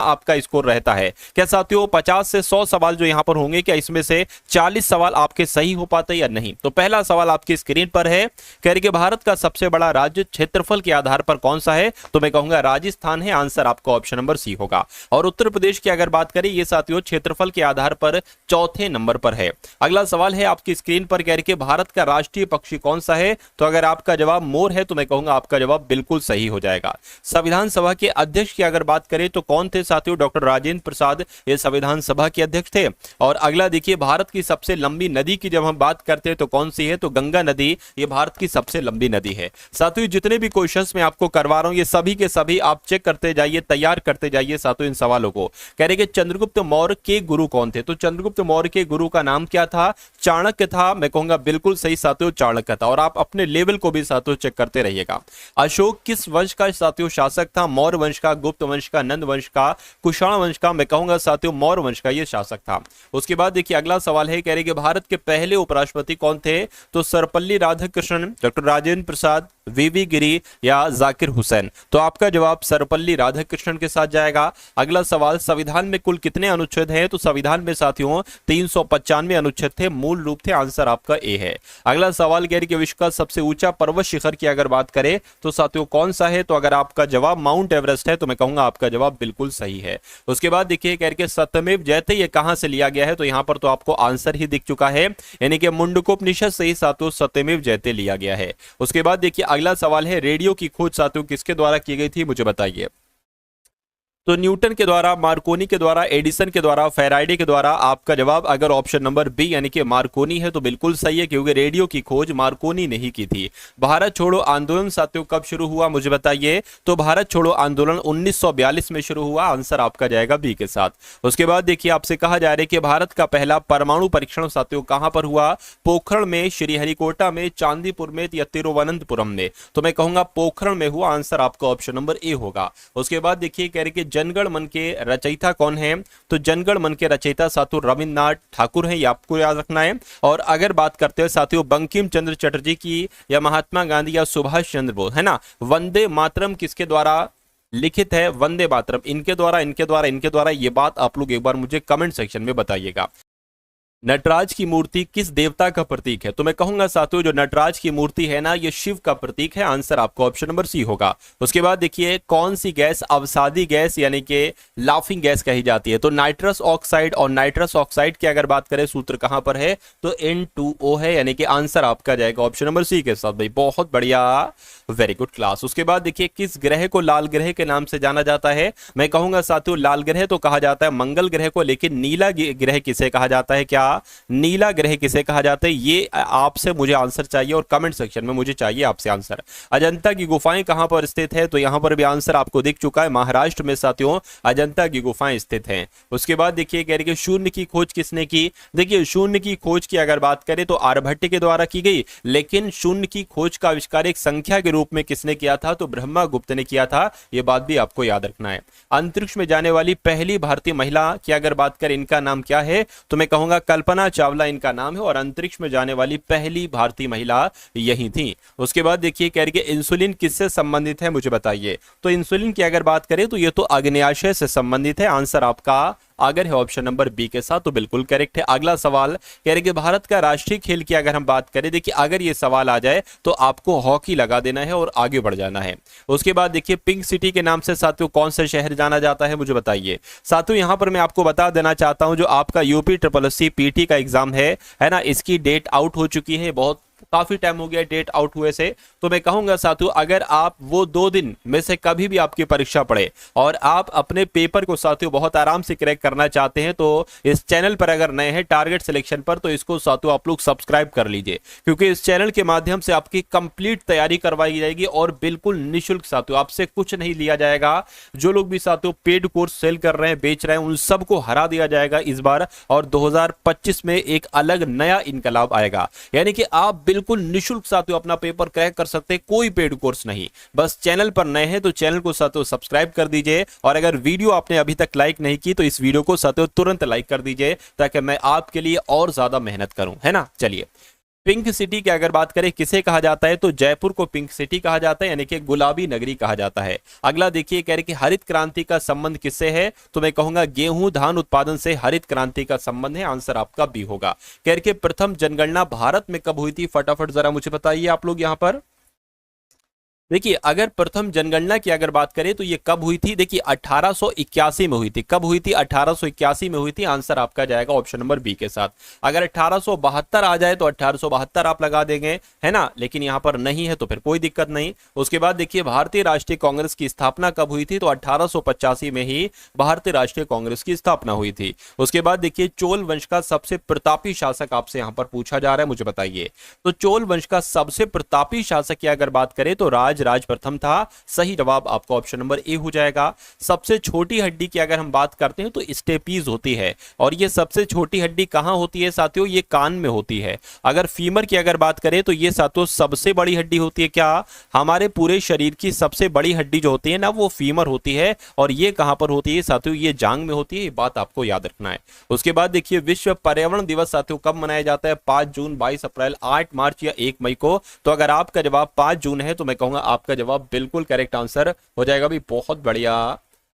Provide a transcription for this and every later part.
आपका स्कोर रहता है। क्या साथियों 50 से 100 सवाल जो यहां पर होंगे, क्या इसमें से 40 सवाल आपके सही हो पाते या नहीं? तो पहला सवाल आपकी स्क्रीन पर है, कह रहे कि भारत का सबसे बड़ा राज्य क्षेत्रफल के आधार पर कौन सा है? तो मैं कहूंगा राजस्थान है। आंसर आपका ऑप्शन नंबर सी होगा। और उत्तर प्रदेश की अगर बात करें, ये साथियों क्षेत्रफल के आधार पर चौथे नंबर पर है। अगला सवाल है आपकी स्क्रीन पर, कह रहे कि भारत का राष्ट्रीय पक्षी कौन सा है? तो अगर आपका जवाब मोर है तो मैं कहूंगा आपका जवाब बिल्कुल सही हो जाएगा। संविधान सभा के अध्यक्ष की अगर बात करें तो कौन थे साथियों? डॉक्टर राजेंद्र प्रसाद ये संविधान सभा के अध्यक्ष थे। और अगला देखिए, भारत की सबसे लंबी नदी की जब हम बात करते हैं तो कौन सी है? तो गंगा नदी ये भारत की सबसे लंबी नदी है। साथियों जितने भी क्वेश्चंस मैं आपको करवा रहा हूं ये सभी के सभी आप चेक करते जाइए, तैयार करते जाइए साथियों इन सवालों को। कह रहे कि चंद्रगुप्त मौर्य के गुरु कौन थे? तो चंद्रगुप्त मौर्य के गुरु का नाम क्या था? चाणक्य था। मैं कहूंगा बिल्कुल सही साथियों, चाणक्य था। और आप अपने लेवल को भी साथियों चेक करते रहिएगा। अशोक किस वंश का साथियों शासक था? मौर्य वंश का, गुप्त वंश का, नंद वंश का, कुषाण वंश का? मैं कहूंगा साथियों मौर्य वंश का ये शासक था। उसके बाद देखिए अगला सवाल है, कह रहे कि भारत के पहले उपराष्ट्रपति कौन थे? तो सर्वपल्ली राधाकृष्णन, डॉक्टर राजेंद्र प्रसाद, वीवी गिरी या जाकिर हुसैन? तो आपका जवाब सर्वपल्ली राधाकृष्णन के साथ जाएगा। अगला सवाल, संविधान में कुल कितने अनुच्छेद हैं? तो संविधान में साथियों 395 अनुच्छेद थे, मूल रूप थे। आंसर आपका ए है। अगला सवाल कह रहे कि विश्व का सबसे ऊंचा पर्वत शिखर की अगर बात करें तो साथियों कौन सा है? तो अगर आपका जवाब माउंट एवरेस्ट है तो मैं कहूंगा आपका जवाब बिल्कुल सही है। उसके बाद देखिए कह रहे कि सत्यमेव जयते ये कहां से लिया गया है? तो यहां पर तो आपको आंसर ही दिख चुका है, यानी कि मुंडकोपनिषद से ही साथियों सत्यमेव जयते लिया गया है। उसके बाद देखिए अगला सवाल है, रेडियो की खोज साथियों किसके द्वारा की गई थी? मुझे बताइए। तो न्यूटन के द्वारा, मार्कोनी के द्वारा, एडिसन के द्वारा, फेराइडे के द्वारा? आपका जवाब अगर ऑप्शन नंबर बी यानी कि मार्कोनी है तो बिल्कुल सही है, क्योंकि रेडियो की खोज मार्कोनी ने ही की थी। भारत छोड़ो आंदोलन साथियों कब शुरू हुआ? मुझे बताइए। तो भारत छोड़ो आंदोलन 1942 में शुरू हुआ। आंसर आपका जाएगा बी के साथ। उसके बाद देखिए आपसे कहा जा रहा है कि भारत का पहला परमाणु परीक्षण साथियों कहां पर हुआ? पोखरण में, श्रीहरिकोटा में, चांदीपुर में या तिरुवनंतपुरम में? तो मैं कहूंगा पोखरण में हुआ। आंसर आपका ऑप्शन नंबर ए होगा। उसके बाद देखिए कह रहे कि जनगण मन के रचयिता कौन है? तो जनगण मन के रचयिता साथियों रविन्द्रनाथ ठाकुर हैं, ये आपको याद रखना है। और अगर बात करते हैं साथियों बंकिम चंद्र चटर्जी की या महात्मा गांधी या सुभाष चंद्र बोस, है ना, वंदे मातरम किसके द्वारा लिखित है? वंदे मातरम इनके द्वारा, इनके द्वारा, इनके द्वारा? ये बात आप लोग एक बार मुझे कमेंट सेक्शन में बताइएगा। नटराज की मूर्ति किस देवता का प्रतीक है? तो मैं कहूंगा साथियों जो नटराज की मूर्ति है ना ये शिव का प्रतीक है। आंसर आपको ऑप्शन नंबर सी होगा। उसके बाद देखिए कौन सी गैस अवसादी गैस यानी कि लाफिंग गैस कही जाती है? तो नाइट्रस ऑक्साइड, और नाइट्रस ऑक्साइड की अगर बात करें सूत्र कहां पर है? तो N2O है, यानी कि आंसर आपका जाएगा ऑप्शन नंबर सी के साथ। भाई बहुत बढ़िया, वेरी गुड क्लास। उसके बाद देखिए किस ग्रह को लाल ग्रह के नाम से जाना जाता है? मैं कहूंगा साथियों लाल ग्रह तो कहा जाता है मंगल ग्रह को, लेकिन नीला ग्रह किसे कहा जाता है? क्या नीला ग्रह किसे कहा जाता है? ये आपसे मुझे आंसर चाहिए और कमेंट सेक्शन में मुझे चाहिए आपसे आंसर। अजंता की गुफाएं कहां पर स्थित है? तो यहां पर भी आंसर आपको दिख चुका है, महाराष्ट्र में साथियों अजंता की गुफाएं स्थित हैं। उसके बाद देखिए कह रहे कि शून्य की खोज किसने की? देखिए शून्य की खोज की अगर बात करें तो आर्यभट्ट के द्वारा की गई, लेकिन शून्य की खोज का आविष्कार एक संख्या के रूप में किसने किया था? तो ब्रह्मगुप्त ने किया था। यह बात भी आपको याद रखना है। अंतरिक्ष में जाने वाली पहली भारतीय महिला की अगर बात करें इनका नाम क्या है? तो मैं कहूंगा कल्पना चावला इनका नाम है, और अंतरिक्ष में जाने वाली पहली भारतीय महिला यही थी। उसके बाद देखिए कह रही है इंसुलिन किससे संबंधित है? मुझे बताइए। तो इंसुलिन की अगर बात करें तो ये तो आग्नेयाशय से संबंधित है। आंसर आपका अगर है ऑप्शन नंबर बी के साथ तो बिल्कुल करेक्ट है। अगला सवाल कह रहे कि भारत का राष्ट्रीय खेल की अगर हम बात करें, देखिए अगर ये सवाल आ जाए तो आपको हॉकी लगा देना है और आगे बढ़ जाना है। उसके बाद देखिए पिंक सिटी के नाम से साथियों कौन सा शहर जाना जाता है? मुझे बताइए। साथियों यहां पर मैं आपको बता देना चाहता हूं जो आपका UPSSC PT का एग्जाम है ना, इसकी डेट आउट हो चुकी है। बहुत काफी टाइम हो गया डेट आउट हुए से। तो मैं कहूंगा साथियों अगर आप वो 2 दिन में से कभी भी आपकी परीक्षा पड़े और आप अपने पेपर को साथियों बहुत आराम से क्रैक करना चाहते हैं तो इस चैनल पर अगर नए हैं टारगेट सिलेक्शन पर, तो इसको साथियों आप लोग सब्सक्राइब कर लीजिए, क्योंकि इस चैनल के माध्यम से आपकी कंप्लीट तैयारी करवाई जाएगी और बिल्कुल निःशुल्क साथियों, आपसे कुछ नहीं लिया जाएगा। जो लोग भी साथियों पेड कोर्स सेल कर रहे हैं, बेच रहे हैं, उन सबको हरा दिया जाएगा इस बार। और 2025 में एक अलग नया इनकलाब आएगा, यानी कि आप बिल्कुल निःशुल्क साथियों अपना पेपर क्रैक कर सकते हैं, कोई पेड कोर्स नहीं। बस चैनल पर नए हैं तो चैनल को साथियों सब्सक्राइब कर दीजिए, और अगर वीडियो आपने अभी तक लाइक नहीं की तो इस वीडियो को साथियों तुरंत लाइक कर दीजिए, ताकि मैं आपके लिए और ज्यादा मेहनत करूं, है ना। चलिए पिंक सिटी की अगर बात करें किसे कहा जाता है, तो जयपुर को पिंक सिटी कहा जाता है, यानी कि गुलाबी नगरी कहा जाता है। अगला देखिए कह रहे कि हरित क्रांति का संबंध किससे है, तो मैं कहूंगा गेहूं धान उत्पादन से हरित क्रांति का संबंध है। आंसर आपका बी होगा। कह रहे कि प्रथम जनगणना भारत में कब हुई थी, फटाफट जरा मुझे बताइए आप लोग यहां पर। देखिए अगर प्रथम जनगणना की अगर बात करें तो ये कब हुई थी, देखिए 1881 में हुई थी। कब हुई थी, 1881 में हुई थी। आंसर आपका जाएगा ऑप्शन नंबर बी के साथ। अगर 1872 आ जाए तो 1872 आप लगा देंगे, है ना, लेकिन यहां पर नहीं है तो फिर कोई दिक्कत नहीं। उसके बाद देखिए भारतीय राष्ट्रीय कांग्रेस की स्थापना कब हुई थी, तो 1885 में ही भारतीय राष्ट्रीय कांग्रेस की स्थापना हुई थी। उसके बाद देखिए चोल वंश का सबसे प्रतापी शासक आपसे यहां पर पूछा जा रहा है, मुझे बताइए। तो चोल वंश का सबसे प्रतापी शासक की अगर बात करें तो राज प्रथम था। सही जवाब आपका ऑप्शन नंबर ए हो जाएगा। सबसे छोटी हड्डी की अगर हम बात करते हैं तो स्टेपीज होती है, और ये सबसे छोटी हड्डी कहां होती है साथियों, ये कान में होती है। अगर फीमर की अगर बात करें तो ये साथियों सबसे बड़ी हड्डी होती है। क्या हमारे पूरे शरीर की सबसे बड़ी हड्डी जो होती है ना, वो फीमर होती है, और ये कहां पर होती है साथियों, ये जांग में होती है। ये बात आपको याद रखना है। उसके बाद देखिए विश्व पर्यावरण दिवस साथियों कब मनाया जाता है, 5 जून, 22 अप्रैल, 8 मार्च या 1 मई को। तो अगर आपका जवाब 5 जून है तो मैं कहूंगा आपका जवाब बिल्कुल करेक्ट आंसर हो जाएगा भी। बहुत बढ़िया,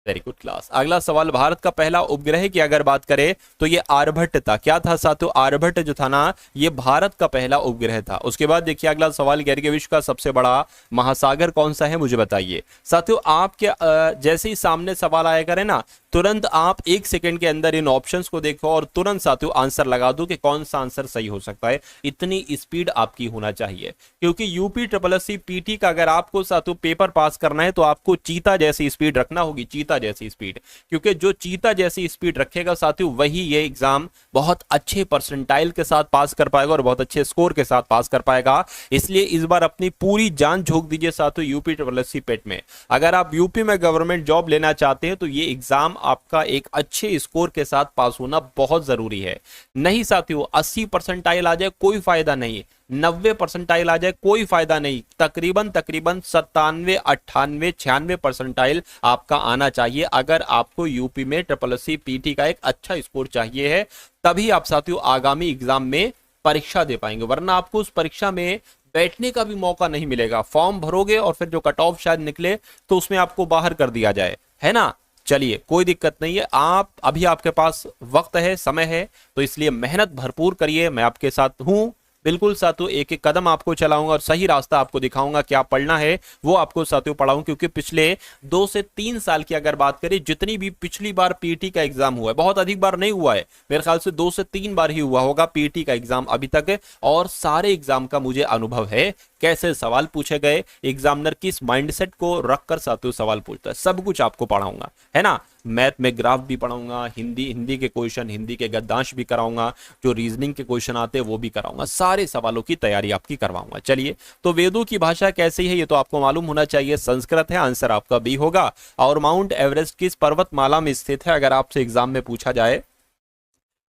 वेरी गुड क्लास। अगला सवाल, भारत का पहला उपग्रह की अगर बात करें तो ये आर्यभट्ट था। क्या था साथियों, आर्यभट्ट जो था ना, ये भारत का पहला उपग्रह था। उसके बाद देखिए अगला सवाल, कह रहे विश्व का सबसे बड़ा महासागर कौन सा है, मुझे बताइए। साथियों आपके जैसे ही सामने सवाल आया करे ना, तुरंत आप 1 सेकंड के अंदर इन ऑप्शंस को देखो और तुरंत साथियों आंसर लगा दो कि कौन सा आंसर सही हो सकता है। इतनी स्पीड आपकी होना चाहिए, क्योंकि यूपी SSC पीटी का अगर आपको साथियों पेपर पास करना है तो आपको चीता जैसी स्पीड रखना होगी, चीता जैसी स्पीड। क्योंकि जो चीता जैसी स्पीड रखेगा साथियों वही ये एग्जाम बहुत अच्छे परसेंटाइल के साथ पास कर पाएगा और बहुत अच्छे स्कोर के साथ पास कर पाएगा। इसलिए इस बार अपनी पूरी जान झोंक दीजिए साथियों यूपी SSC पेट में। अगर आप यूपी में गवर्नमेंट जॉब लेना चाहते हैं तो ये एग्जाम आपका एक अच्छे स्कोर के साथ पास होना बहुत जरूरी है। नहीं साथियों 80 परसेंटाइल आ जाए कोई फायदा नहीं, 90 परसेंटाइल आ जाए कोई फायदा नहीं, तकरीबन 97, 98, 96 परसेंटाइल आपका आना चाहिए। अगर आपको यूपी में SSC पीटी का एक अच्छा स्कोर चाहिए है, तभी आप साथियों आगामी एग्जाम में परीक्षा दे पाएंगे, वरना आपको उस परीक्षा में बैठने का भी मौका नहीं मिलेगा। फॉर्म भरोगे और फिर जो कट ऑफ शायद निकले तो उसमें आपको बाहर कर दिया जाए, है ना। चलिए कोई दिक्कत नहीं है, आप अभी आपके पास वक्त है, समय है, तो इसलिए मेहनत भरपूर करिए। मैं आपके साथ हूं बिल्कुल साथियों, एक एक कदम आपको चलाऊंगा और सही रास्ता आपको दिखाऊंगा। क्या पढ़ना है वो आपको साथियों पढ़ाऊंगा, क्योंकि पिछले 2 से 3 साल की अगर बात करें, जितनी भी पिछली बार पीटी का एग्जाम हुआ है, बहुत अधिक बार नहीं हुआ है, मेरे ख्याल से 2 से 3 बार ही हुआ होगा पीटी का एग्जाम अभी तक, और सारे एग्जाम का मुझे अनुभव है। कैसे सवाल पूछे गए, एग्जामिनर किस माइंडसेट को रखकर साथियों सवाल पूछता है, सब कुछ आपको पढ़ाऊंगा, है ना। मैथ में ग्राफ भी पढ़ाऊंगा, हिंदी के क्वेश्चन, हिंदी के गद्यांश भी कराऊंगा, जो रीजनिंग के क्वेश्चन आते हैं वो भी कराऊंगा, सारे सवालों की तैयारी आपकी करवाऊंगा। चलिए, तो वेदों की भाषा कैसी है ये तो आपको मालूम होना चाहिए, संस्कृत है। आंसर आपका बी होगा। और माउंट एवरेस्ट किस पर्वतमाला में स्थित है, अगर आपसे एग्जाम में पूछा जाए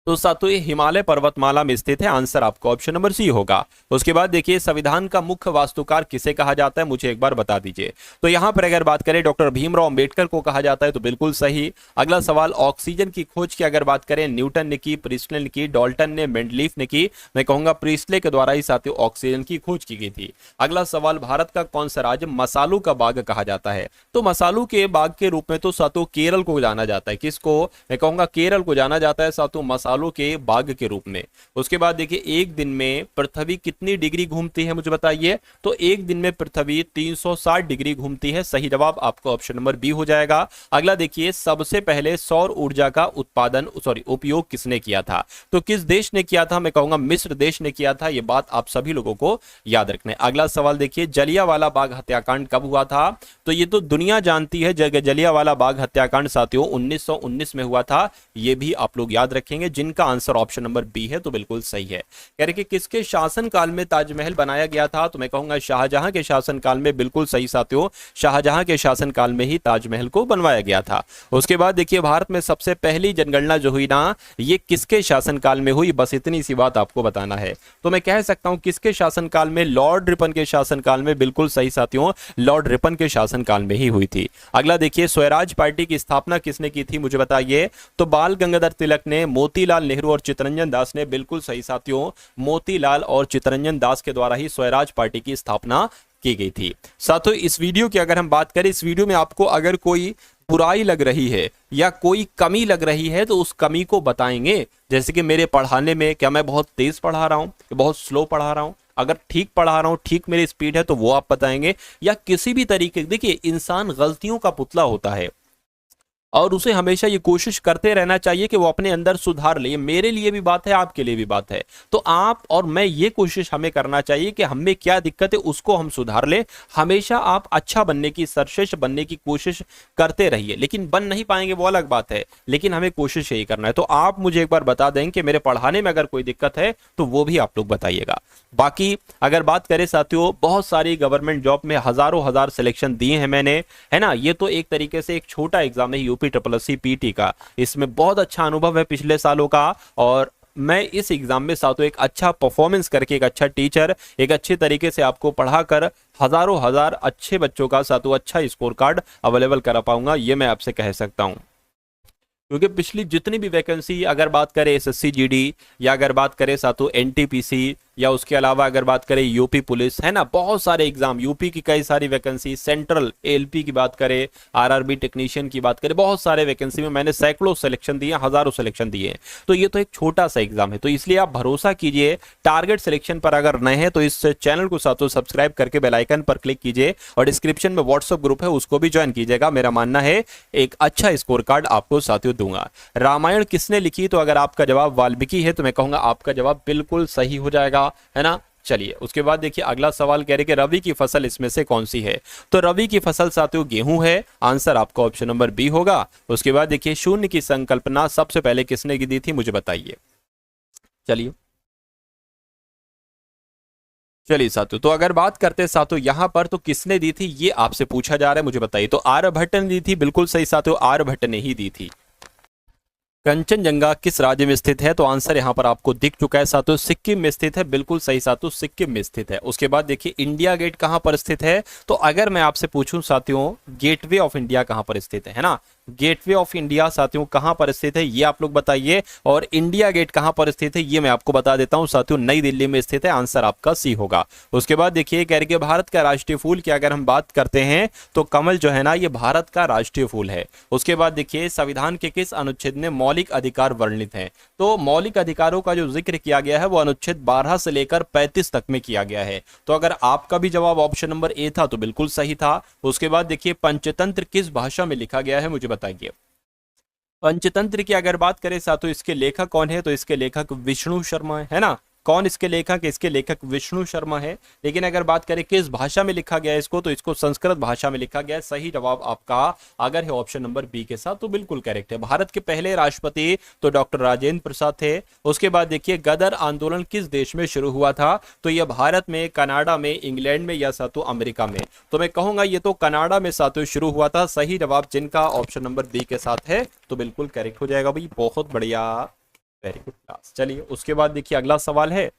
तो साथियों ये हिमालय पर्वतमाला में स्थित है। आंसर आपका ऑप्शन नंबर सी होगा। उसके बाद देखिए संविधान का मुख्य वास्तुकार किसे कहा जाता है, मुझे एक बार बता दीजिए। तो यहां पर अगर बात करें डॉक्टर भीमराव अंबेडकर को कहा जाता है, तो बिल्कुल सही। अगला सवाल, ऑक्सीजन की खोज की अगर बात करें, न्यूटन ने की, प्रिस्टले ने की, डाल्टन ने, मेंडलीफ ने की। मैं कहूंगा प्रिस्टले के द्वारा ही साथियों ऑक्सीजन की खोज की गई थी। अगला सवाल, भारत का कौन सा राज्य मसालों का बाग कहा जाता है, तो मसालों के बाग के रूप में तो साथियों केरल को जाना जाता है। किसको, मैं कहूंगा केरल को जाना जाता है साथियों मसालों के बाग के रूप में। उसके बाद देखिए एक दिन में पृथ्वी कितनी डिग्री घूमती है, मुझे बताइए। तो एक दिन में पृथ्वी 360 डिग्री घूमती है। सही जवाब आपका ऑप्शन नंबर बी हो जाएगा। अगला देखिए सबसे पहले सौर ऊर्जा का उपयोग किसने किया था, तो किस देश ने किया था, मैं कहूंगा मिस्र देश ने किया था। यह बात आप सभी लोगों को याद रखना है। अगला सवाल देखिए जलियांवाला बाग हत्याकांड कब हुआ था, तो ये तो दुनिया जानती है, जलियांवाला बाग हत्याकांड साथियों 1919 में हुआ था। यह भी आप लोग याद रखेंगे, जिनका आंसर ऑप्शन नंबर बी है, तो बिल्कुल सही है। कह रहे कि किसके शासनकाल में ताजमहल बनाया गया था, तो मैं कहूंगा शाहजहां के शासनकाल में। बिल्कुल सही साथियों, शाहजहां के शासनकाल में ही ताजमहल को बनवाया गया था। उसके बाद देखिए भारत में सबसे पहली जनगणना जो हुई ना, ये किसके शासनकाल में हुई, बस इतनी सी बात आपको बताना है। तो मैं कह सकता हूं किसके शासनकाल में, लॉर्ड रिपन के शासनकाल में। बिल्कुल सही साथियों, लॉर्ड रिपन के शासनकाल में ही हुई थी। अगला देखिए स्वराज पार्टी की स्थापना किसने की थी, मुझे बताइए। तो बाल गंगाधर तिलक ने, मोतीलाल मोतीलाल नेहरू और चित्तरंजन दास ने, बिल्कुल सही साथियों, मोतीलाल और चित्तरंजन दास के द्वारा ही स्वराज पार्टी की स्थापना की गई थी। साथियों इस वीडियो की अगर हम बात करें, इस वीडियो में आपको अगर कोई बुराई लग रही है या कोई कमी लग रही है तो उस कमी को बताएंगे। जैसे कि मेरे पढ़ाने में क्या मैं बहुत तेज पढ़ा रहा हूं, बहुत स्लो पढ़ा रहा हूं, अगर ठीक पढ़ा रहा हूं, ठीक मेरी स्पीड है तो वो आप बताएंगे, या किसी भी तरीके। देखिए इंसान गलतियों का पुतला होता है और उसे हमेशा ये कोशिश करते रहना चाहिए कि वो अपने अंदर सुधार ले। मेरे लिए भी बात है, आपके लिए भी बात है। तो आप और मैं ये कोशिश हमें करना चाहिए कि हमें क्या दिक्कत है उसको हम सुधार ले। हमेशा आप अच्छा बनने की, सर्वश्रेष्ठ बनने की कोशिश करते रहिए। लेकिन बन नहीं पाएंगे वो अलग बात है, लेकिन हमें कोशिश यही करना है। तो आप मुझे एक बार बता दें कि मेरे पढ़ाने में अगर कोई दिक्कत है तो वो भी आप लोग बताइएगा। बाकी अगर बात करें साथियों, बहुत सारी गवर्नमेंट जॉब में हजारों हजार सिलेक्शन दिए हैं मैंने, है ना। ये तो एक तरीके से एक छोटा एग्जाम है यूपी SSC PT का। इसमें बहुत अच्छा अनुभव है पिछले सालों का, और मैं इस एग्जाम में साथियों एक अच्छा परफॉर्मेंस करके, एक अच्छा टीचर, एक अच्छे तरीके से आपको पढ़ाकर हजारों हजार अच्छे बच्चों का साथियों अच्छा स्कोर कार्ड अवेलेबल करा पाऊंगा, ये मैं आपसे कह सकता हूं। क्योंकि पिछली जितनी भी वैकेंसी, अगर बात करें SSC GD, या अगर बात करें साथियों NTPC, या उसके अलावा अगर बात करें यूपी पुलिस, है ना, बहुत सारे एग्जाम, यूपी की कई सारी वैकेंसी, सेंट्रल ALP की बात करें, RRB टेक्नीशियन की बात करें, बहुत सारे वैकेंसी में मैंने सैकड़ों सिलेक्शन दिए, हजारों सिलेक्शन दिए। तो ये तो एक छोटा सा एग्जाम है, तो इसलिए आप भरोसा कीजिए। टारगेट सिलेक्शन पर अगर नए हैं तो इस चैनल को साथियों सब्सक्राइब करके बेल आइकन पर क्लिक कीजिए, और डिस्क्रिप्शन में व्हाट्सएप ग्रुप है उसको भी ज्वाइन कीजिएगा। मेरा मानना है एक अच्छा स्कोर कार्ड आपको साथियों दूंगा। रामायण किसने लिखी? तो अगर आपका जवाब वाल्मीकि है तो मैं कहूंगा आपका जवाब बिल्कुल सही हो जाएगा, है ना। चलिए उसके बाद देखिए अगला सवाल कह रहे कि रवि की फसल इसमें से कौन सी है? तो रवि की फसल साथियों गेहूं है, आंसर आपका ऑप्शन नंबर बी होगा। उसके बाद देखिए शून्य की संकल्पना सबसे पहले किसने की दी थी, मुझे बताइए। चलिए साथियों, तो अगर बात करते हैं साथियों यहां पर, तो किसने दी थी ये आपसे पूछा जा रहा है, मुझे बताइए। तो आर्यभट्ट ने दी थी, बिल्कुल सही साथियों, आर्यभट्ट ने ही दी थी। कंचनजंगा किस राज्य में स्थित है? तो आंसर यहां पर आपको दिख चुका है साथियों, सिक्किम में स्थित है, बिल्कुल सही साथियों, सिक्किम में स्थित है। उसके बाद देखिए इंडिया गेट कहां पर स्थित है? तो अगर मैं आपसे पूछूं साथियों गेटवे ऑफ इंडिया कहां पर स्थित है ना, गेटवे ऑफ इंडिया साथियों कहां पर स्थित है ये आप लोग बताइए, और इंडिया गेट कहां पर स्थित है ये मैं आपको बता देता हूं साथियों, नई दिल्ली में स्थित है, आंसर आपका सी होगा। उसके बाद देखिए कह रहे कि भारत का राष्ट्रीय फूल की अगर हम बात करते हैं तो कमल जो है ना ये भारत का राष्ट्रीय फूल है। उसके बाद देखिए संविधान के किस अनुच्छेद में मौलिक अधिकार वर्णित हैं? तो मौलिक अधिकारों का जो जिक्र किया गया है वो अनुच्छेद 12 से लेकर 35 तक में किया गया है। तो अगर आपका भी जवाब ऑप्शन नंबर ए था तो बिल्कुल सही था। उसके बाद देखिए पंचतंत्र किस भाषा में लिखा गया है, मुझे बताइए। पंचतंत्र की अगर बात करें साथियों इसके लेखक कौन है? तो इसके लेखक विष्णु शर्मा है ना। कौन इसके लेखक? इसके लेखक विष्णु शर्मा है। लेकिन अगर बात करें किस भाषा में लिखा गया है इसको, तो इसको संस्कृत भाषा में लिखा गया है। सही जवाब आपका अगर है ऑप्शन नंबर बी के साथ तो बिल्कुल करेक्ट है। भारत के पहले राष्ट्रपति तो डॉक्टर राजेंद्र प्रसाद थे। उसके बाद देखिए गदर आंदोलन किस देश में शुरू हुआ था? तो यह भारत में, कनाडा में, इंग्लैंड में, या साथियों अमेरिका में? तो मैं कहूंगा ये तो कनाडा में साथियों शुरू हुआ था। सही जवाब जिनका ऑप्शन नंबर बी के साथ है तो बिल्कुल करेक्ट हो जाएगा भाई, बहुत बढ़िया, वेरी गुड क्लास। चलिए उसके बाद देखिए अगला सवाल है,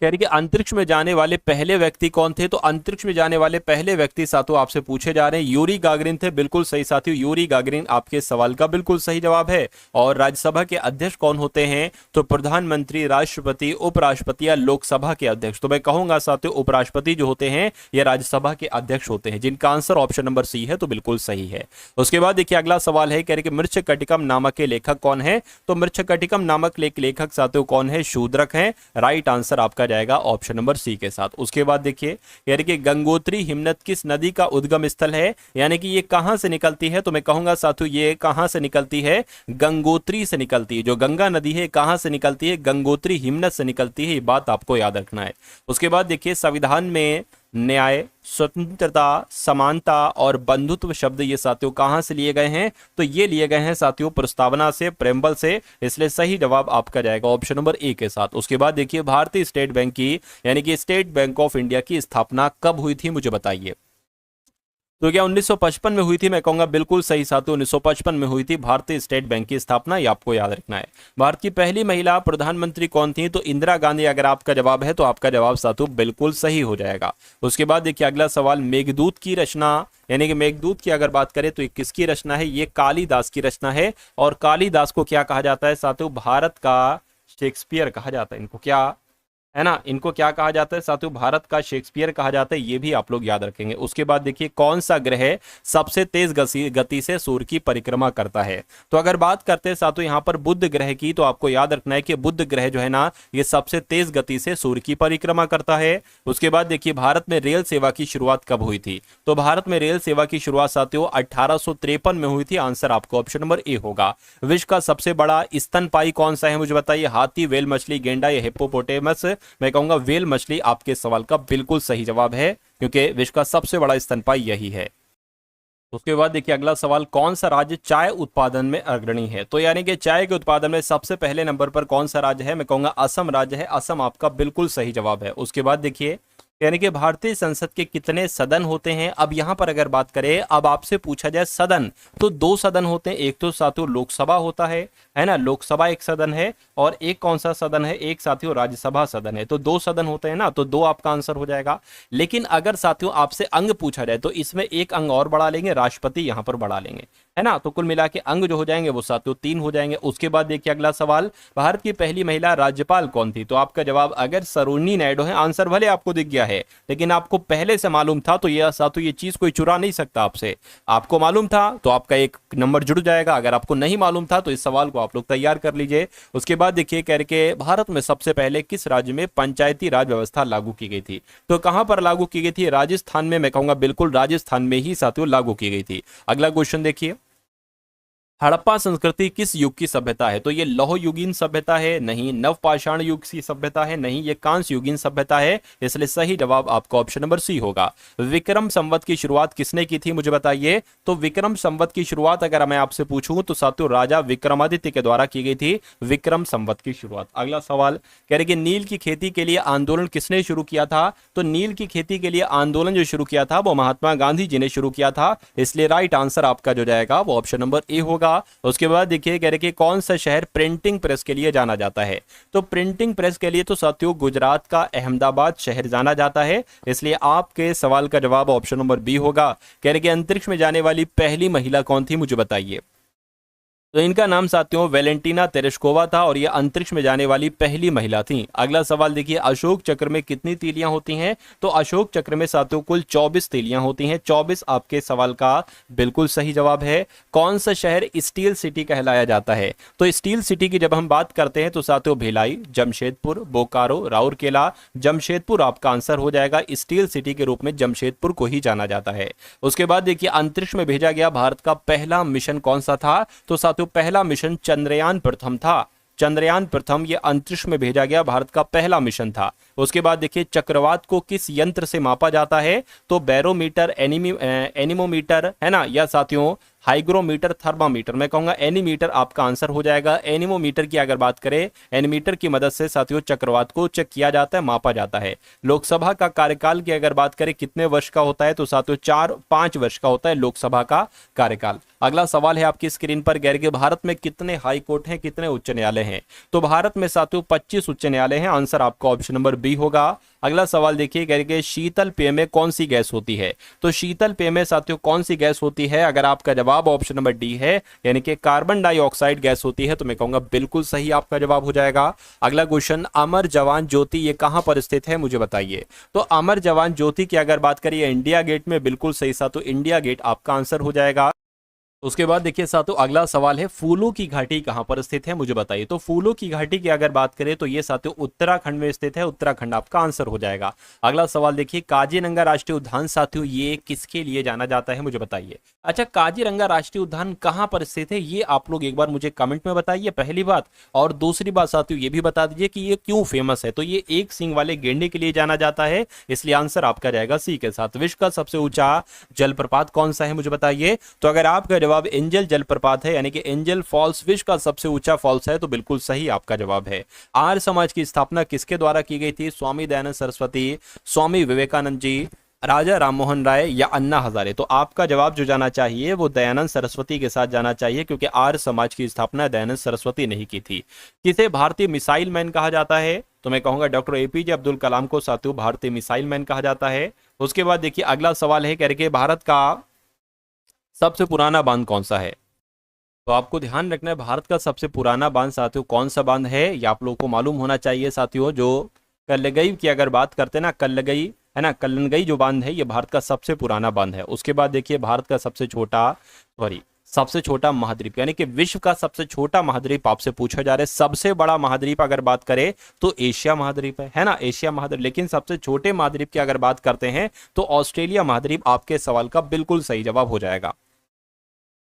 कह रही कि अंतरिक्ष में जाने वाले पहले व्यक्ति कौन थे? तो अंतरिक्ष में जाने वाले पहले व्यक्ति साथियों आपसे पूछे जा रहे हैं, यूरी गागरिन थे, बिल्कुल सही साथियों, यूरी गागरिन आपके सवाल का बिल्कुल सही जवाब है। और राज्यसभा के अध्यक्ष कौन होते हैं? तो प्रधानमंत्री, राष्ट्रपति, उपराष्ट्रपति या लोकसभा के अध्यक्ष? तो मैं कहूंगा साथियों उपराष्ट्रपति जो होते हैं ये राज्यसभा के अध्यक्ष होते हैं, जिनका आंसर ऑप्शन नंबर सी है तो बिल्कुल सही है। उसके बाद देखिए अगला सवाल है, कह रहे कि मृच्छकटिकम नामक के लेखक कौन है? तो मृच्छकटिकम नामक लेखक साथियों कौन है? शूद्रक है। राइट आंसर आपका जाएगा ऑप्शन नंबर सी के साथ। उसके बाद देखिए यानी कि गंगोत्री हिमनद किस नदी का उद्गम स्थल है, यानी कि ये कहां से निकलती है? तो मैं कहूंगा साथियों ये कहां से निकलती है? गंगोत्री से निकलती है। जो गंगा नदी है कहां से निकलती है? गंगोत्री हिमनद से निकलती है, ये बात आपको याद रखना है। उसके बाद देखिए संविधान में न्याय, स्वतंत्रता, समानता और बंधुत्व शब्द ये साथियों कहां से लिए गए हैं? तो ये लिए गए हैं साथियों प्रस्तावना से, प्रेम्बल से, इसलिए सही जवाब आपका जाएगा ऑप्शन नंबर ए के साथ। उसके बाद देखिए भारतीय स्टेट बैंक की यानी कि स्टेट बैंक ऑफ इंडिया की स्थापना कब हुई थी, मुझे बताइए। तो क्या 1955 में हुई थी? मैं कहूंगा बिल्कुल सही साथियों, 1955 में हुई थी भारतीय स्टेट बैंक की स्थापना, ये आपको याद रखना है। भारत की पहली महिला प्रधानमंत्री कौन थी? तो इंदिरा गांधी अगर आपका जवाब है तो आपका जवाब साथियों बिल्कुल सही हो जाएगा। उसके बाद देखिए अगला सवाल, मेघदूत की रचना, यानी कि मेघदूत की अगर बात करें तो ये किसकी रचना है? ये कालिदास की रचना है। और कालिदास को क्या कहा जाता है साथियों? भारत का शेक्सपियर कहा जाता है। इनको क्या है ना, इनको क्या कहा जाता है साथियों? भारत का शेक्सपियर कहा जाता है। ये भी आप लोग याद रखेंगे। उसके बाद देखिए कौन सा ग्रह सबसे तेज गति से सूर्य की परिक्रमा करता है? तो अगर बात करते हैं साथियों यहाँ पर बुध ग्रह की, तो आपको याद रखना है कि बुध ग्रह जो है ना, ये सबसे तेज गति से सूर्य की परिक्रमा करता है। उसके बाद देखिए भारत में रेल सेवा की शुरुआत कब हुई थी? तो भारत में रेल सेवा की शुरुआत साथियों 1853 में हुई थी। आंसर आपको ऑप्शन नंबर ए होगा। विश्व का सबसे बड़ा स्तनपायी कौन सा है? मुझे बताइए। हाथी, वेल मछली, गेंडा या हिप्पोपोटेमस? मैं कहूंगा वेल मछली आपके सवाल का बिल्कुल सही जवाब है, क्योंकि विश्व का सबसे बड़ा स्तनपायी यही है। उसके बाद देखिए अगला सवाल, कौन सा राज्य चाय उत्पादन में अग्रणी है? तो यानी कि चाय के उत्पादन में सबसे पहले नंबर पर कौन सा राज्य है? मैं कहूंगा असम राज्य है। असम आपका बिल्कुल सही जवाब है। उसके बाद देखिए यानी कि भारतीय संसद के कितने सदन होते हैं? अब यहां पर अगर बात करें, अब आपसे पूछा जाए सदन, तो दो सदन होते हैं। एक तो साथियों लोकसभा होता है ना, लोकसभा एक सदन है, और एक कौन सा सदन है? एक साथियों राज्यसभा सदन है। तो दो सदन होते हैं ना, तो दो आपका आंसर हो जाएगा। लेकिन अगर साथियों आपसे अंग पूछा जाए तो इसमें एक अंग और बढ़ा लेंगे, राष्ट्रपति यहां पर बढ़ा लेंगे, है ना। तो कुल मिला के अंग जो हो जाएंगे वो साथियों 3 हो जाएंगे। उसके बाद देखिए अगला सवाल, भारत की पहली महिला राज्यपाल कौन थी? तो आपका जवाब अगर सरोजिनी नायडू है। आंसर भले आपको दिख गया है, लेकिन आपको पहले से मालूम था, तो ये साथियों ये चीज कोई चुरा नहीं सकता आपसे। आपको मालूम था तो आपका एक नंबर जुड़ जाएगा। अगर आपको नहीं मालूम था तो इस सवाल को आप लोग तैयार कर लीजिए। उसके बाद देखिए कह के भारत में सबसे पहले किस राज्य में पंचायती राज व्यवस्था लागू की गई थी? तो कहां पर लागू की गई थी? राजस्थान में। मैं कहूंगा बिल्कुल राजस्थान में ही साथियों लागू की गई थी। अगला क्वेश्चन देखिए, हड़प्पा संस्कृति किस युग की सभ्यता है? तो ये लौह युगीन सभ्यता है? नहीं। नवपाषाण युग की सभ्यता है? नहीं। ये कांस्य युगीन सभ्यता है। इसलिए सही जवाब आपका ऑप्शन नंबर सी होगा। विक्रम संवत की शुरुआत किसने की थी? मुझे बताइए। तो विक्रम संवत की शुरुआत अगर मैं आपसे पूछूं तो साथियों राजा विक्रमादित्य के द्वारा की गई थी विक्रम संवत की शुरुआत। अगला सवाल कह रहे कि नील की खेती के लिए आंदोलन किसने शुरू किया था? तो नील की खेती के लिए आंदोलन जो शुरू किया था वो महात्मा गांधी जी ने शुरू किया था। इसलिए राइट आंसर आपका जो जाएगा वो ऑप्शन नंबर ए होगा। उसके बाद देखिए कह रहे कि कौन सा शहर प्रिंटिंग प्रेस के लिए जाना जाता है? तो प्रिंटिंग प्रेस के लिए तो साथियों गुजरात का अहमदाबाद शहर जाना जाता है। इसलिए आपके सवाल का जवाब ऑप्शन नंबर बी होगा। कह रहे कि अंतरिक्ष में जाने वाली पहली महिला कौन थी? मुझे बताइए। तो इनका नाम साथियों वेलेंटीना तेरेस्कोवा था, और ये अंतरिक्ष में जाने वाली पहली महिला थी। अगला सवाल देखिए, अशोक चक्र में कितनी तीलियां होती हैं? तो अशोक चक्र में साथियों कुल 24 तीलियां होती हैं। 24 आपके सवाल का बिल्कुल सही जवाब है। कौन सा शहर स्टील सिटी कहलाया जाता है? तो स्टील सिटी की जब हम बात करते हैं तो साथियों भिलाई, जमशेदपुर, बोकारो, राउरकेला। जमशेदपुर आपका आंसर हो जाएगा। स्टील सिटी के रूप में जमशेदपुर को ही जाना जाता है। उसके बाद देखिए अंतरिक्ष में भेजा गया भारत का पहला मिशन कौन सा था? तो साथियों पहला मिशन चंद्रयान प्रथम था। चंद्रयान प्रथम ये अंतरिक्ष में भेजा गया भारत का पहला मिशन था। उसके बाद देखिए चक्रवात को किस यंत्र से मापा जाता है? तो बैरोमीटर, एनीमोमीटर, है ना, या साथियों हाइग्रोमीटर, थर्मामीटर। मैं कहूंगा एनीमीटर आपका आंसर हो जाएगा। एनीमोमीटर की अगर बात करें, एनीमीटर की मदद से साथियों चक्रवात को चेक किया जाता है, मापा जाता है। लोकसभा का कार्यकाल की अगर बात करें कितने वर्ष का होता है? तो साथियों 4-5 वर्ष का होता है लोकसभा का कार्यकाल। अगला सवाल है आपकी स्क्रीन पर, गैर के भारत में कितने हाई कोर्ट हैं, कितने उच्च न्यायालय हैं? तो भारत में साथियों 25 उच्च न्यायालय हैं। आंसर आपका ऑप्शन नंबर बी होगा। अगला सवाल देखिए, कह रहे शीतल पेय में कौन सी गैस होती है? तो शीतल पेय में साथियों कौन सी गैस होती है? अगर आपका जवाब ऑप्शन नंबर डी है, यानी कि कार्बन डाइऑक्साइड गैस होती है, तो मैं कहूंगा बिल्कुल सही आपका जवाब हो जाएगा। अगला क्वेश्चन, अमर जवान ज्योति ये कहां पर स्थित है? मुझे बताइए। तो अमर जवान ज्योति की अगर बात करिए इंडिया गेट में, बिल्कुल सही साथियों इंडिया गेट आपका आंसर हो जाएगा। उसके बाद देखिए साथियों अगला सवाल है, फूलों की घाटी कहां पर स्थित है? मुझे बताइए। तो फूलों की घाटी की अगर बात करें तो ये साथियों उत्तराखंड में स्थित है। उत्तराखंड आपका आंसर हो जाएगा। अगला सवाल देखिए, काजीरंगा राष्ट्रीय उद्यान साथियों ये किसके लिए जाना जाता है? मुझे बताइए। अच्छा, काजीरंगा राष्ट्रीय उद्यान कहां पर स्थित है ये आप लोग एक बार मुझे कमेंट में बताइए, पहली बात। और दूसरी बात साथियों ये भी बता दीजिए कि ये क्यों फेमस है। तो ये एक सींग वाले गेंडे के लिए जाना जाता है, इसलिए आंसर आपका जाएगा सी के साथ। विश्व का सबसे ऊंचा जलप्रपात कौन सा है? मुझे बताइए। तो अगर आपका जवाब एंजल जलप्रपात है, यानी कि एंजल फॉल्स विश्व का सबसे ऊंचा फॉल्स है, तो बिल्कुल सही आपका जवाब है। आर्य समाज की स्थापना किसके द्वारा की गई थी? स्वामी दयानंद सरस्वती, स्वामी विवेकानंद जी, राजा राममोहन राय या अन्ना हजारे? तो आपका जवाब जो जाना चाहिए वो दयानंद सरस्वती के साथ जाना चाहिए, क्योंकि आर्य समाज की स्थापना दयानंद सरस्वती ने ही की थी। किसे भारतीय मिसाइल मैन कहा जाता है? तो मैं कहूंगा डॉक्टर एपीजे अब्दुल कलाम को साथियों भारतीय मिसाइल मैन कहा जाता है। उसके बाद देखिए अगला सवाल है करके भारत का सबसे पुराना बांध कौन सा है? तो आपको ध्यान रखना है भारत का सबसे पुराना बांध साथियों कौन सा बांध है, ये आप लोगों को मालूम होना चाहिए साथियों। जो कल्लगई की अगर बात करते हैं ना, कल्लगई है ना, कल्लनगई जो बांध है ये भारत का सबसे पुराना बांध है। उसके बाद देखिए भारत का सबसे छोटा महाद्वीप, यानी कि विश्व का सबसे छोटा महाद्वीप आपसे पूछा जा रहा है। सबसे बड़ा महाद्वीप अगर बात करें तो एशिया महाद्वीप है ना, एशिया महाद्वीप। लेकिन सबसे छोटे महाद्वीप की अगर बात करते हैं तो ऑस्ट्रेलिया महाद्वीप आपके सवाल का बिल्कुल सही जवाब हो जाएगा।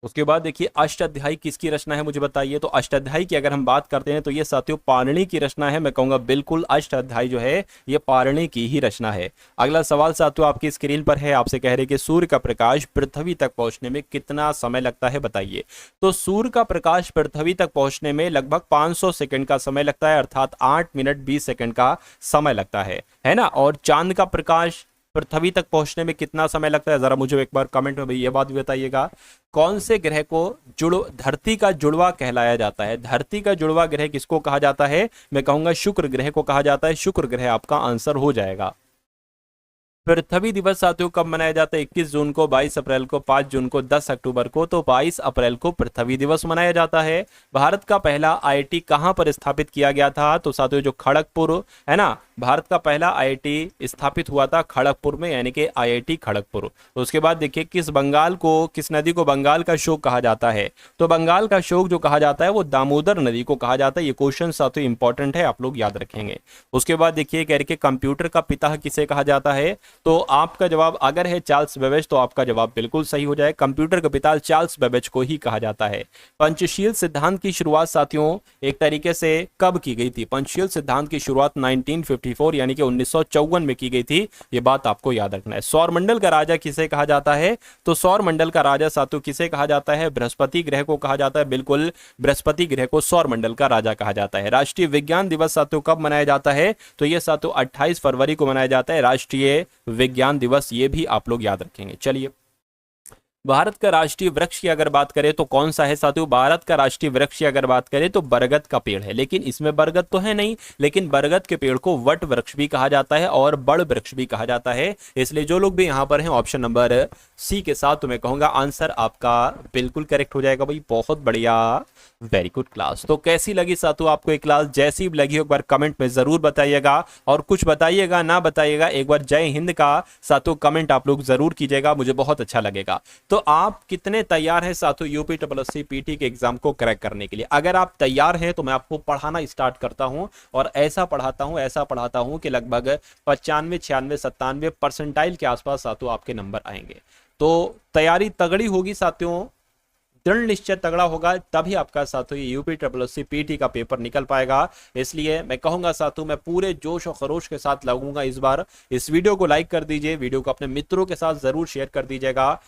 उसके बाद देखिए अष्टाध्यायी किसकी रचना है मुझे बताइए। तो अष्टाध्यायी की अगर हम बात करते हैं तो ये साथियों पाणिनि की रचना है। मैं कहूंगा बिल्कुल अष्टाध्यायी जो है ये पाणिनि की ही रचना है। अगला सवाल साथियों आपकी स्क्रीन पर है, आपसे कह रहे कि सूर्य का प्रकाश पृथ्वी तक पहुंचने में कितना समय लगता है बताइए। तो सूर्य का प्रकाश पृथ्वी तक पहुंचने में लगभग 500 सेकंड का समय लगता है, अर्थात 8 मिनट 20 सेकंड का समय लगता है ना। और चांद का प्रकाश पृथ्वी तक पहुंचने में कितना समय लगता है, जरा मुझे एक बार कमेंट में ये बात भी बताइएगा। कौन से ग्रह को धरती का जुड़वा कहलाया जाता है? धरती का जुड़वा ग्रह किसको कहा जाता है? मैं कहूंगा शुक्र ग्रह को कहा जाता है। शुक्र ग्रह आपका आंसर हो जाएगा। पृथ्वी दिवस साथियों कब मनाया जाता है? 21 जून को, 22 अप्रैल को, 5 जून को, 10 अक्टूबर को। तो 22 अप्रैल को पृथ्वी दिवस मनाया जाता है। भारत का पहला आईआईटी कहां पर स्थापित किया गया था? तो साथियों जो खड़गपुर है ना, भारत का पहला आईआईटी स्थापित हुआ था खड़गपुर में, यानी कि आईआईटी खड़गपुर। तो उसके बाद देखिए किस नदी को बंगाल का शोक कहा जाता है? तो बंगाल का शोक जो कहा जाता है वो दामोदर नदी को कहा जाता है। ये क्वेश्चन साथियों इंपॉर्टेंट है, आप लोग याद रखेंगे। उसके बाद देखिए कह रहे कि कंप्यूटर का पिता किसे कहा जाता है? तो आपका जवाब अगर है चार्ल्स बेबेज तो आपका जवाब बिल्कुल सही हो जाए। कंप्यूटर का पिता चार्ल्स बेबेज को ही कहा जाता है। पंचशील सिद्धांत की शुरुआत साथियों एक तरीके से कब की गई थी? पंचशील सिद्धांत की शुरुआत 1954 यानी कि 1954 में की गई थी। ये बात आपको याद रखना है। सौरमंडल का राजा किसे कहा जाता है? तो सौरमंडल का राजा साथियों किसे कहा जाता है? बृहस्पति ग्रह को कहा जाता है। बिल्कुल बृहस्पति ग्रह को सौरमंडल का राजा कहा जाता है। राष्ट्रीय विज्ञान दिवस साथियों कब मनाया जाता है? तो यह साथियों 28 फरवरी को मनाया जाता है, राष्ट्रीय विज्ञान दिवस। ये भी आप लोग याद रखेंगे। चलिए भारत का राष्ट्रीय वृक्ष की अगर बात करें तो कौन सा है साथियों? भारत का राष्ट्रीय वृक्ष की अगर बात करें तो बरगद का पेड़ है, लेकिन इसमें बरगद तो है नहीं, लेकिन बरगद के पेड़ को वट वृक्ष भी कहा जाता है और बड़ वृक्ष भी कहा जाता है। इसलिए जो लोग भी यहां पर हैं ऑप्शन नंबर सी के साथ, तो मैं कहूंगा आंसर आपका बिल्कुल करेक्ट हो जाएगा भाई। बहुत बढ़िया, वेरी गुड क्लास। तो कैसी लगी साथियों आपको एक क्लास? जैसी भी लगी एक बार कमेंट में जरूर बताइएगा, और कुछ बताइएगा ना बताइएगा एक बार जय हिंद का साथियों कमेंट आप लोग जरूर कीजिएगा, मुझे बहुत अच्छा लगेगा। तो आप कितने तैयार हैं साथियों यूपीएससी पीटी के एग्जाम को क्रैक करने के लिए? अगर आप तैयार हैं तो मैं आपको पढ़ाना स्टार्ट करता हूं, और ऐसा पढ़ाता हूं कि लगभग 95, 96, 97 परसेंटाइल के आसपास साथियों आपके नंबर आएंगे। तो तैयारी तगड़ी होगी साथियों, दृढ़ निश्चय तगड़ा होगा, तभी आपका साथियों यूपीएससी पीटी का पेपर निकल पाएगा। इसलिए मैं कहूंगा साथियों मैं पूरे जोश और खरोश के साथ लगूंगा इस बार। इस वीडियो को लाइक कर दीजिए, वीडियो को अपने मित्रों के साथ जरूर शेयर कर दीजिएगा।